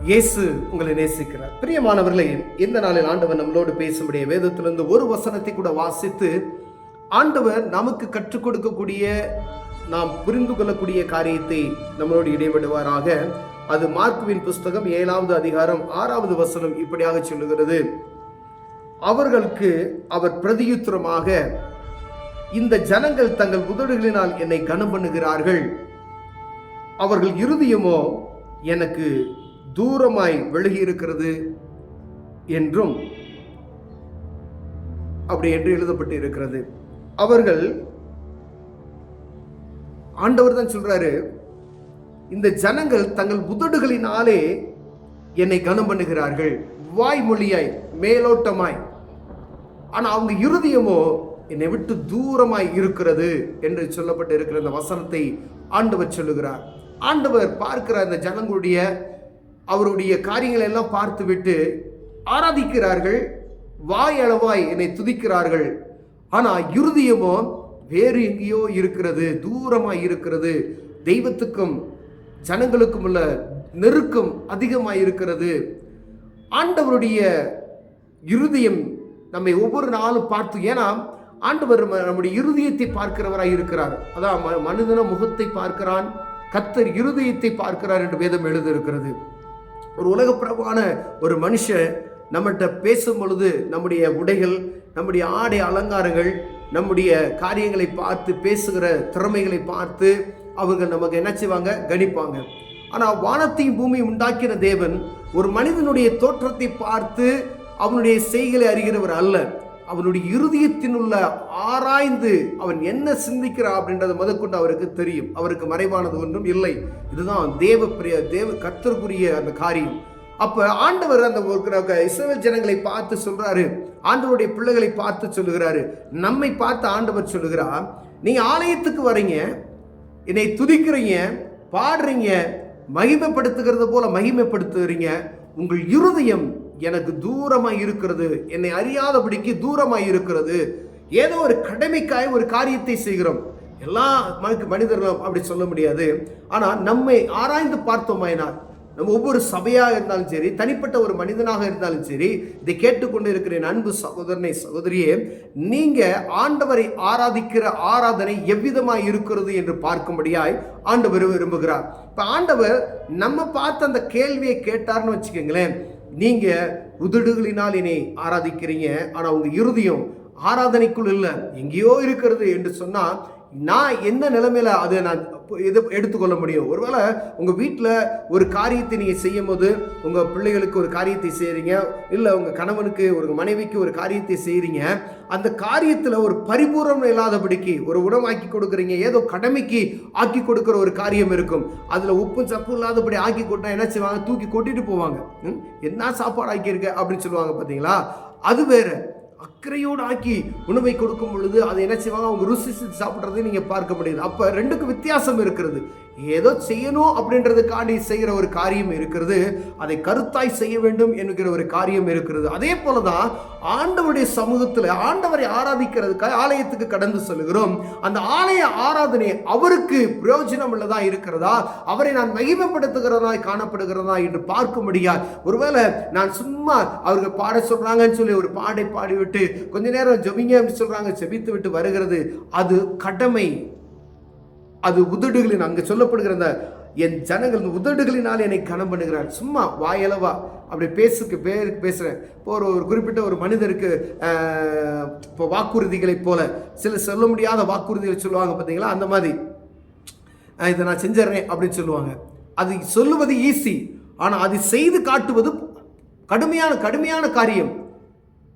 இயேசு உங்களை நேசிக்கிறார். பிரியமானவர்களே, இந்த நாளில் ஆண்டவர் நம்மளோடு பேசும்படிய வேதத்திலிருந்து ஒரு வசனத்தை கூட வாசித்து ஆண்டவர் நமக்கு கற்றுக் கொடுக்கக்கூடிய, நாம் புரிந்து கொள்ளக்கூடிய காரியத்தை நம்மளோடு இடைவிடுவாராக. அது மார்க்குவின் புஸ்தகம் 7வது அதிகாரம் 6வது வசனம் இப்படியாக சொல்லுகிறது: அவர்களுக்கு அவர் பிரதியுத்தரமாக, இந்த ஜனங்கள் தங்கள் உதடுகளினால் என்னை கனம் பண்ணுகிறார்கள், அவர்கள் இருதயமோ எனக்கு தூரமாய் விலகி இருக்கிறது என்றும் அப்படி என்று எழுதப்பட்டு இருக்கிறது. அவர்கள், ஆண்டவர் தான் சொல்றாரு, இந்த ஜனங்கள் தங்கள் உதடுகளினாலே என்னை கனம் பண்ணுகிறார்கள், வாய்மொழியாய் மேலோட்டமாய், ஆனா அவங்க இருதயமோ என்னை விட்டு தூரமாய் இருக்கிறது என்று சொல்லப்பட்டு இருக்கிற இந்த வசனத்தை ஆண்டவர் சொல்லுகிறார். ஆண்டவர் பார்க்கிற அந்த ஜனங்களுடைய அவருடைய காரியங்களை எல்லாம் பார்த்து விட்டு ஆராதிக்கிறார்கள், வாயளவாய் என்னை துதிக்கிறார்கள், ஆனா இருதயமோ வேறு எங்கேயோ இருக்கிறது, தூரமாய் இருக்கிறது. தெய்வத்துக்கும் ஜனங்களுக்கும் உள்ள நெருக்கம் அதிகமாய் இருக்கிறது. ஆண்டவருடைய இருதயம் நம்மை ஒவ்வொரு நாளும் பார்த்து, ஏன்னா ஆண்டவர் நம்முடைய இருதயத்தை பார்க்கிறவராய் இருக்கிறார். அதான் மனிதன முகத்தை பார்க்கிறான், கர்த்தர் இருதயத்தை பார்க்கிறார் என்று வேதம் எழுதியிருக்கிறது. ஒரு உலகப்பிரபுவான ஒரு மனுஷன் நம்மகிட்ட பேசும் பொழுது நம்முடைய உடைகள், நம்முடைய ஆடை அலங்காரங்கள், நம்முடைய காரியங்களை பார்த்து, பேசுகிற திறமைகளை பார்த்து அவங்க நமக்கு என்ன செய்வாங்க, கணிப்பாங்க. ஆனால் வானத்தையும் பூமியை உண்டாக்கின தேவன் ஒரு மனிதனுடைய தோற்றத்தை பார்த்து அவனுடைய செய்களை அறிகிறவர் அல்ல. அவனுடைய இருதயத்தின் உள்ள ஆராய்ந்து அவன் என்ன சிந்திக்கிறான் அப்படின்றத முதற்கொண்டு அவருக்கு தெரியும். அவருக்கு மறைவானது ஒன்றும் இல்லை. இதுதான் தேவ கர்த்தருக்குரிய அந்த காரியம். அப்ப ஆண்டவர் அந்த இஸ்ரவேல் ஜனங்களை பார்த்து சொல்றாரு, ஆண்டவருடைய பிள்ளைகளை பார்த்து சொல்லுகிறாரு, நம்மை பார்த்து ஆண்டவர் சொல்லுகிறார், நீங்க ஆலயத்துக்கு வரீங்க, என்னை துதிக்கிறீங்க, பாடுறீங்க, மகிமைப்படுத்துகிறது போல மகிமைப்படுத்துறீங்க, உங்கள் இருதயம் எனக்கு தூரமாய் இருக்கிறது, என்னை அறியாதபடிக்கு தூரமாய் இருக்கிறது. ஏதோ ஒரு கடமைக்காய் ஒரு காரியத்தை செய்கிறோம். எல்லா மனிதர்களும் அப்படி சொல்ல முடியாது. ஆனால் நம்மை ஆராய்ந்து பார்த்தோமாயினால், நம்ம ஒவ்வொரு சபையாக இருந்தாலும் சரி, தனிப்பட்ட ஒரு மனிதனாக இருந்தாலும் சரி, இதை கேட்டுக்கொண்டு இருக்கிற அன்பு சகோதரனை, சகோதரியே, நீங்க ஆண்டவரை ஆராதிக்கிற ஆராதனை எவ்விதமாய் இருக்கிறது என்று பார்க்கும்படியாய் ஆண்டவர் விரும்புகிறார். இப்ப ஆண்டவர் நம்ம பார்த்து அந்த கேள்வியை கேட்டார்னு வச்சுக்கோங்களேன், நீங்க உதடுகளினால் என்னை ஆராதிக்கிறீங்க, ஆனா உங்க இருதயம் ஆராதனைக்குள் இல்லை, எங்கேயோ இருக்கிறது என்று சொன்னா, நான் என்ன நிலைமையில அதை நான் எடுத்துக்கொள்ள முடியும்? ஒருவேளை உங்க வீட்டில் ஒரு காரியத்தை நீங்க செய்யும் போது, உங்க பிள்ளைகளுக்கு ஒரு காரியத்தை செய்யறீங்க, இல்லை உங்க கணவனுக்கு ஒரு மனைவிக்கு ஒரு காரியத்தை செய்யறீங்க, அந்த காரியத்துல ஒரு பரிபூர்ணம் இல்லாதபடிக்கு ஒரு உணவாக்கி கொடுக்குறீங்க, ஏதோ கடமைக்கு ஆக்கி கொடுக்குற ஒரு காரியம் இருக்கும், அதுல உப்பு சப்பு இல்லாதபடி ஆக்கி கொடுத்தா என்ன செய்வாங்க, தூக்கி கொட்டிட்டு போவாங்க. என்ன சாப்பாடு ஆக்கியிருக்க அப்படின்னு சொல்லுவாங்க, பார்த்தீங்களா? அது வேற. அக்கறையோடு ஆக்கி உணவை கொடுக்கும் பொழுது அதை என்ன செய்வாங்க, அவங்க ருசிச்சு சாப்பிட்றதை நீங்க பார்க்க முடியுது. அப்ப ரெண்டுக்கும் வித்தியாசம் இருக்கிறது. ஏதோ செய்யணும் அப்படின்றதுக்காண்டி செய்கிற ஒரு காரியம் இருக்கிறது, அதை கருத்தாய் செய்ய வேண்டும் என்கிற ஒரு காரியம் இருக்கிறது. அதே போலதான் ஆண்டவருடைய சமூகத்தில் ஆண்டவரை ஆராதிக்கிறதுக்காக ஆலயத்துக்கு கடந்து செல்கிறோம். அந்த ஆலய ஆராதனை அவருக்கு பிரயோஜனம் உள்ளதா இருக்கிறதா, அவரை நான் மகிமைப்படுத்துகிறதாய் காணப்படுகிறதா என்று பார்க்க முடியாது. ஒருவேளை நான் சும்மா அவர்கள் பாட சொல்றாங்கன்னு சொல்லி ஒரு பாடை பாடிவிட்டு கொஞ்ச நேரம் ஜெபிங்க அப்படின்னு சொல்றாங்க, ஜெபித்து விட்டு வருகிறது, அது கடமை. அது உதடுகளின், அங்க சொல்லப்படுகிற என் ஜனங்கள் உதடுகளினால் என்னை கனம் பண்ணுகிறார். சும்மா வாயளவா அப்படி பேசுறேன். இப்போ ஒரு குறிப்பிட்ட ஒரு மனிதருக்கு இப்போ வாக்குறுதிகளை போல சில சொல்ல முடியாத வாக்குறுதிகளை சொல்லுவாங்க, பார்த்தீங்களா? அந்த மாதிரி இதை நான் செஞ்சிடறேன் அப்படின்னு சொல்லுவாங்க. அது சொல்லுவது ஈஸி, ஆனால் அதை செய்து காட்டுவது கடுமையான காரியம்.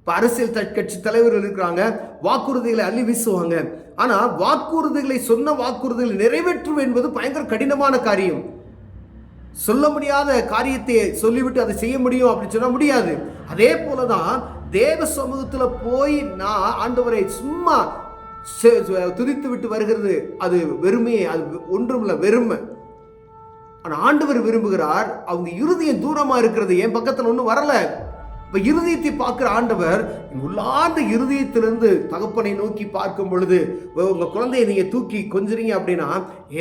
அரசியல் கட்சி தலைவர்கள் இருக்கிறாங்க, வாக்குறுதிகளை அள்ளி வீசுவாங்க. ஆனா சொன்ன வாக்குறுதிகளை நிறைவேற்றுவது என்பது பயங்கர கடினமான காரியம். சொல்ல முடியாத காரியத்தை சொல்லிவிட்டு அதை செய்ய முடியும் அப்படின்னு சொன்னா முடியாது. அதே போலதான் தேவ சமூகத்துல போய் நான் ஆண்டவரை சும்மா துதித்து விட்டு வருகிறது, அது வெறுமையே, அது ஒன்றும் இல்லை, வெறுமை. ஆனா ஆண்டவர் விரும்புகிறார், அவங்க இருதயம் தூரமா இருக்கிறது, என் பக்கத்துல ஒன்றும் வரல. இப்ப இருதயத்தை பார்க்கிற ஆண்டவர், உள்ளார்ந்த இருதயத்திலிருந்து தகப்பனை நோக்கி பார்க்கும் பொழுது, உங்க குழந்தையை நீங்க தூக்கி கொஞ்சறீங்க அப்படின்னா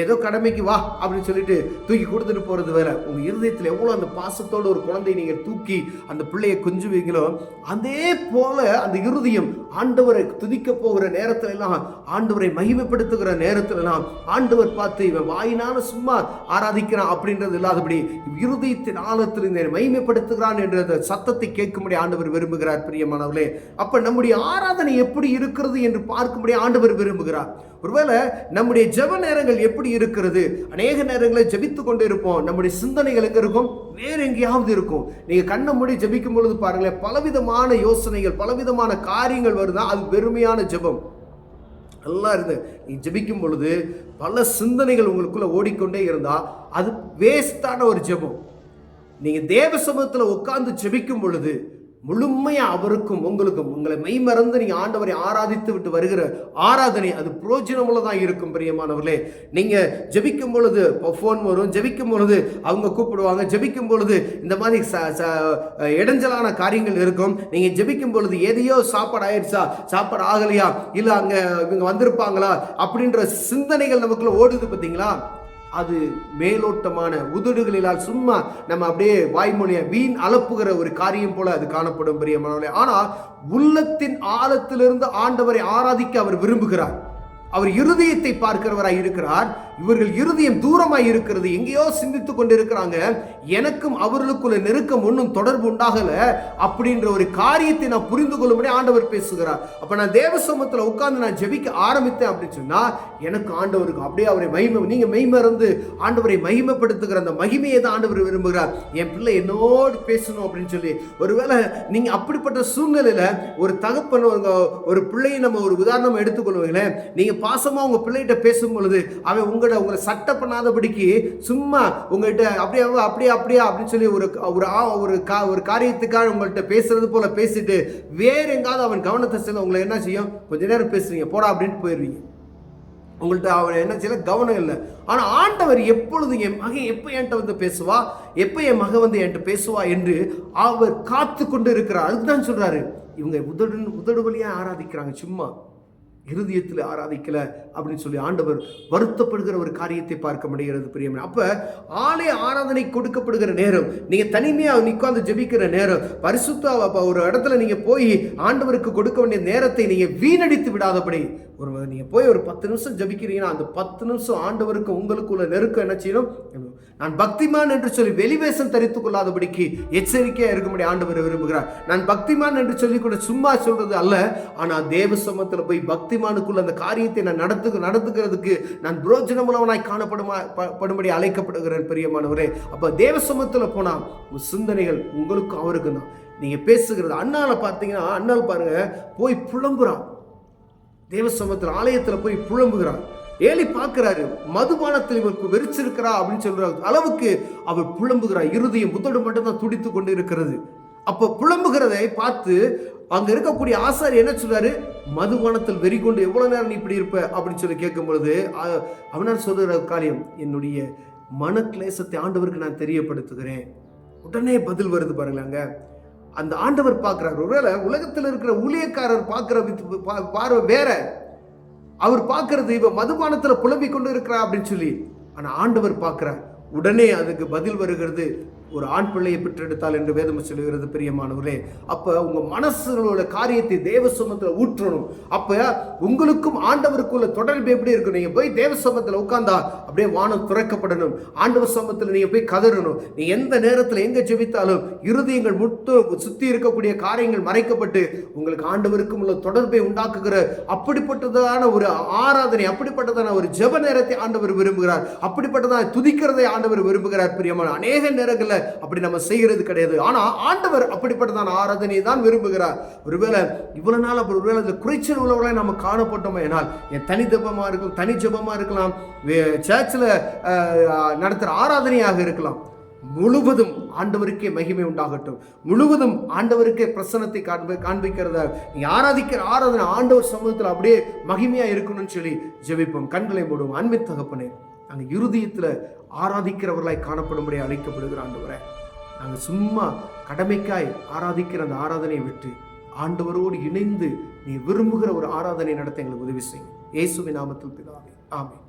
ஏதோ கடமைக்கு வா அப்படின்னு சொல்லிட்டு தூக்கி கொடுத்துட்டு போறது வேற. உங்க இருதயத்தில் எவ்வளவு அந்த பாசத்தோட ஒரு குழந்தையை நீங்க தூக்கி அந்த பிள்ளையை கொஞ்சுவீங்களோ அதே போல அந்த இருதயம் ஆண்டவரை துதிக்க போகிற நேரத்துல எல்லாம், ஆண்டவரை மகிமைப்படுத்துகிற நேரத்துல எல்லாம் ஆண்டவர் பார்த்து இவன் வாயினால சும்மா ஆராதிக்கிறான் அப்படின்றது இல்லாதபடி இருதயத்தின் ஆழத்தில் இந்த மகிமைப்படுத்துகிறான் என்ற சத்தத்தை கேட்கும்படி ஆண்டவர் விரும்புகிறார். பிரியமானவர்களே, அப்ப நம்முடைய ஆராதனை எப்படி இருக்கிறது என்று பார்க்கும்படி ஆண்டவர் விரும்புகிறார். ஒருவேளை நம்முடைய ஜெப நேரங்கள் எப்படி இருக்கிறது? அநேக நேரங்களில் ஜெபித்துக் கொண்டு இருப்போம், நம்முடைய சிந்தனைகள் எங்க இருக்கும்? வேற எங்கேயாவது இருக்கும். நீங்க கண்ணை மூடி ஜெபிக்கும் பொழுது பாருங்களேன், பலவிதமான யோசனைகள், பலவிதமான காரியங்கள் வருதா, அது வெறுமையான ஜெபம் நல்லா இருந்து நீ ஜெபிக்கும் பொழுது பல சிந்தனைகள் உங்களுக்குள்ள ஓடிக்கொண்டே இருந்தா அது வேஸ்டான ஒரு ஜெபம். நீங்க தேவ சமூகத்தில் உட்கார்ந்து ஜெபிக்கும் பொழுது முழுமையா அவருக்கும் உங்களுக்கும் உங்களை மெய்மறந்து நீங்க ஆண்டவரை ஆராதித்து விட்டு வருகிற ஆராதனை அது புரோஜனமுள்ளதான் இருக்கும். பிரியமானவர்களே, நீங்க ஜெபிக்கும் பொழுது போன் வரும், ஜெபிக்கும் பொழுது அவங்க கூப்பிடுவாங்க, ஜெபிக்கும் பொழுது இந்த மாதிரி இடைஞ்சலான காரியங்கள் இருக்கும். நீங்க ஜெபிக்கும் பொழுது எதையோ சாப்பாடு ஆயிடுச்சா, சாப்பாடு ஆகலையா, இல்ல அங்க இவங்க வந்திருப்பாங்களா அப்படின்ற சிந்தனைகள் நமக்குள்ள ஓடுது பார்த்தீங்களா? அது மேலோட்டமான உதடுகளிலால் சும்மா நம்ம அப்படியே வாய்மொழியை வீண் அலப்புகிற ஒரு காரியம் போல அது காணப்படும். பிரியமானவர்களே, ஆனால் உள்ளத்தின் ஆழத்திலிருந்து ஆண்டவரை ஆராதிக்க அவர் விரும்புகிறார். அவர் இருதயத்தை பார்க்கிறவராய் இருக்கிறார். இவர்கள் இருதயம் தூரமாய் இருக்கிறது, எங்கேயோ சிந்தித்துக் கொண்டிருக்கிறாங்க, எனக்கும் அவர்களுக்குள்ள நெருக்கம் ஒன்றும் தொடர்பு உண்டாகல அப்படின்ற ஒரு காரியத்தை நான் புரிந்து கொள்ளும்படி ஆண்டவர் பேசுகிறார். அப்ப நான் தேவ சமூகத்தில் உட்கார்ந்து நான் ஜெபிக்க ஆரம்பித்தேன் அப்படின்னு சொன்னா எனக்கு ஆண்டவருக்கு அப்படியே அவரை நீங்க மெய்மறந்து ஆண்டவரை மகிமைப்படுத்துகிற அந்த மகிமையை தான் ஆண்டவர் விரும்புகிறார். என் பிள்ளை என்னோடு பேசணும் அப்படின்னு சொல்லி. ஒருவேளை நீங்க அப்படிப்பட்ட சூழ்நிலையில ஒரு தகப்பன் ஒரு பிள்ளையை நம்ம ஒரு உதாரணம் எடுத்துக்கொள்வீங்களேன், நீங்க பாசமா உங்க பிள்ளைகிட்ட பேசும் பொழுது அவன் உங்களை சட்டை பண்ணாதபடிக்கு சும்மா உங்கள்கிட்ட அப்படியே அப்படியே அப்படியே அப்படின்னு சொல்லி ஒரு காரியத்துக்காக உங்கள்கிட்ட பேசுறது போல பேசிட்டு வேற எங்காவது அவன் கவனத்தை செல்ல உங்களை என்ன செய்யும்? கொஞ்ச நேரம் பேசுறீங்க போடா அப்படின்ட்டு போயிடுவீங்க. உங்கள்கிட்ட அவன் என்ன செய்யல, கவனம் இல்லை. ஆனா ஆண்டவர் எப்பொழுது என் மகன் எப்ப என்கிட்ட வந்து பேசுவா, எப்ப என் மகன் வந்து என்கிட்ட பேசுவா என்று அவர் காத்து கொண்டு இருக்கிறார். அதுதான் சொல்றாரு, இவங்க உதடு வழியா ஆராதிக்கிறாங்க, சும்மா இருதயத்தில் ஆராதிக்கல அப்படின்னு சொல்லி ஆண்டவர் வருத்தப்படுகிற ஒரு காரியத்தை பார்க்க முடிகிறது. பிரியமே, அப்ப ஆலய ஆராதனை கொடுக்கப்படுகிற நேரம், நீங்க தனிமையா உட்கார்ந்து ஜெபிக்கிற நேரம், பரிசுத்த ஒரு இடத்துல நீங்க போய் ஆண்டவருக்கு கொடுக்க வேண்டிய நேரத்தை நீங்க வீணடித்து விடாதபடி, நீங்க போய் ஒரு 10 நிமிஷம் ஜெபிக்கிறீங்கன்னா அந்த 10 நிமிஷம் ஆண்டவருக்கு உங்களுக்குள்ள நெருக்கம் என்ன செய்யணும்? நான் பக்திமான் என்று சொல்லி வெளிவேஷம் தரித்துக் கொள்ளாதபடிக்கு எச்சரிக்கையா இருக்கும்படி ஆண்டவர் விரும்புகிறார். நான் பக்திமான் என்று சொல்லி கூட சும்மா சொல்றது அல்ல, ஆனா தேவ சமூகத்துல போய் பக்திமானுக்குள்ள அந்த காரியத்தை நான் நடத்துகிறதுக்கு நான் புரோஜனமுள்ளவனாய் காணப்படும்படி அழைக்கப்படுகிறேன். பிரியமானவரே, அப்ப தேவ சமூகத்துல போனா சிந்தனைகள் உங்களுக்கும் அவருக்கும் தான். நீங்க பேசுகிறது அண்ணால பார்த்தீங்கன்னா, அண்ணால் பாருங்க போய் புலம்புறான், தேவ சமூகத்தில் ஆலயத்தில் போய் புலம்புகிறார். ஏலி பார்க்கிறாரு, மதுபானத்தில் இவருக்கு வெறிச்சிருக்கிறா அப்படின்னு சொல்ற அளவுக்கு அவர் புலம்புகிறார். இருதயம் உதடு மட்டும்தான் துடித்து கொண்டு இருக்கிறது. அப்ப புலம்புகிறதை பார்த்து அங்க இருக்கக்கூடிய ஆசாரி என்ன சொல்றாரு? மதுபானத்தில் வெறி கொண்டு எவ்வளவு நேரம் நீ இப்படி இருப்ப அப்படின்னு சொல்லி கேட்கும் பொழுது அவனால் சொல்ற காரியம், என்னுடைய மன கிளேசத்தை ஆண்டவருக்கு நான் தெரியப்படுத்துகிறேன். உடனே பதில் வருது பாருங்களாங்க. அந்த ஆண்டவர் பார்க்கிறார். ஒருவேளை உலகத்தில் இருக்கிற ஊழியக்காரர் பார்க்கிற பார்வை வேற, அவர் பார்க்கிறது இவ மதுபானத்துல புலம்பிக் கொண்டு இருக்கிறா அப்படின்னு சொல்லி. ஆனா ஆண்டவர் பார்க்கிறார். உடனே அதுக்கு பதில் வருகிறது, ஒரு ஆண் பிள்ளையை பெற்றெடுத்தால் என்று வேதம் சொல்லுகிறது. பிரியமானவர்களே, அப்ப உங்க மனசுகளோட காரியத்தை தேவ சமூகத்துல ஊற்றணும். அப்ப உங்களுக்கும் ஆண்டவருக்குள்ள தொடர்பு எப்படி இருக்கும்? நீங்க போய் தேவ சமூகத்துல உட்கார்ந்தா அப்படியே வானம் துறக்கப்படணும். ஆண்டவர் சமூகத்துல நீங்க போய் கதறணும். நீ எந்த நேரத்துல எங்க ஜெபித்தாலும் இருதயங்கள் சுத்தி இருக்கக்கூடிய காரியங்கள் மறைக்கப்பட்டு உங்களுக்கு ஆண்டவருக்கும் உள்ள தொடர்பை உண்டாக்குகிற அப்படிப்பட்டதான ஒரு ஆராதனை, அப்படிப்பட்டதான ஒரு ஜெப நேரத்தை ஆண்டவர் விரும்புகிறார். அப்படிப்பட்டதான துதிக்கிறதை ஆண்டவர் விரும்புகிறார். பிரியமான அநேக நேரங்கள்ல அப்படி நம்ம செய்கிறது கிடையாது. ஆனா ஆண்டவர் அப்படிப்பட்டதான ஆராதனை தான் விரும்புகிறார். ஒருவேளை இவ்வளவு நாள் அப்படி ஒருவேளை இந்த குறைச்சல் உள்ளவர்களை நம்ம காணப்பட்டோமே என்னால், என் தனி ஜெபமா இருக்கலாம், சர்ச்சில் நடத்துகிற ஆராதனையாக இருக்கலாம், முழுவதும் ஆண்டவருக்கே மகிமை உண்டாகட்டும், முழுவதும் ஆண்டவருக்கே பிரசன்னத்தை காண்பிக்கிறத நீங்க ஆராதிக்கிற ஆராதனை ஆண்டவர் சமூகத்தில் அப்படியே மகிமையா இருக்கணும்னு சொல்லி ஜெபிப்போம். கண்களை மூடுவோம். அன்பின் தகப்பனே, நாங்கள் இருதயத்தில் ஆராதிக்கிறவர்களாய் காணப்படும்படி அழைக்கப்படுகிற ஆண்டவரே, நாங்கள் சும்மா கடமைக்காய் ஆராதிக்கிற அந்த ஆராதனையை விட்டு ஆண்டவரோடு இணைந்து நீ விரும்புகிற ஒரு ஆராதனை நடத்த எங்களுக்கு உதவி செய்யும். இயேசுவின் நாமத்தில் பிதாவே, ஆமென்.